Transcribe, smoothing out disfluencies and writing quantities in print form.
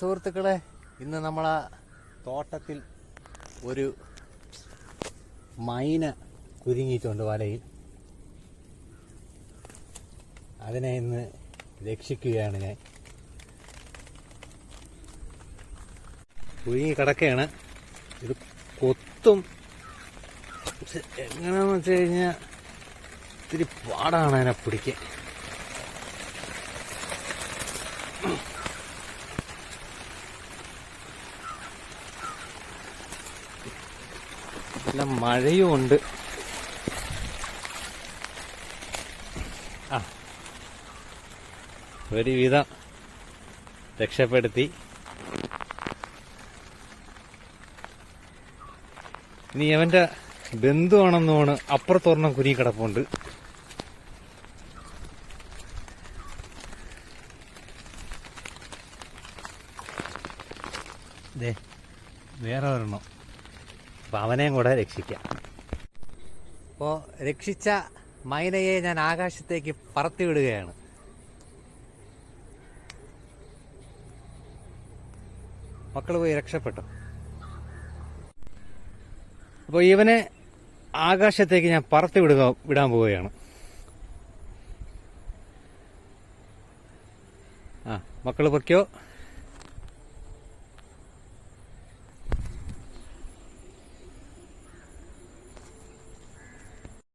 സുഹൃത്തുക്കളെ, ഇന്ന് നമ്മളെ തോട്ടത്തിൽ ഒരു മൈന കുരുങ്ങിയിട്ടുണ്ട് വലയിൽ. അതിനെ ഇന്ന് രക്ഷിക്കുകയാണ് ഞാൻ. കുരുങ്ങി കിടക്കുകയാണ്. ഇത് കൊത്തും. എങ്ങനെയാണെന്ന് വെച്ച് കഴിഞ്ഞാൽ ഇത്തിരി പാടാണ് അതിനെ പിടിക്കാൻ. നല്ല മഴയും ഉണ്ട്. ഒരുവിധം രക്ഷപ്പെടുത്തി. ഇനി അവന്റെ ബന്ധുവാണെന്നോണ് അപ്പുറത്തൊരെണ്ണം കുരുങ്ങി കിടപ്പുണ്ട്. വേറെ ഒരെണ്ണം. അപ്പൊ അവനെയും കൂടെ രക്ഷിക്കാം. അപ്പോ രക്ഷിച്ച മൈനയെ ഞാൻ ആകാശത്തേക്ക് പറത്തിവിടുകയാണ്. മക്കള് പോയി രക്ഷപ്പെട്ടു. അപ്പോൾ ഇവനെ ആകാശത്തേക്ക് ഞാൻ വിടാൻ പോവുകയാണ്. മക്കള് പൊയ്ക്കോ.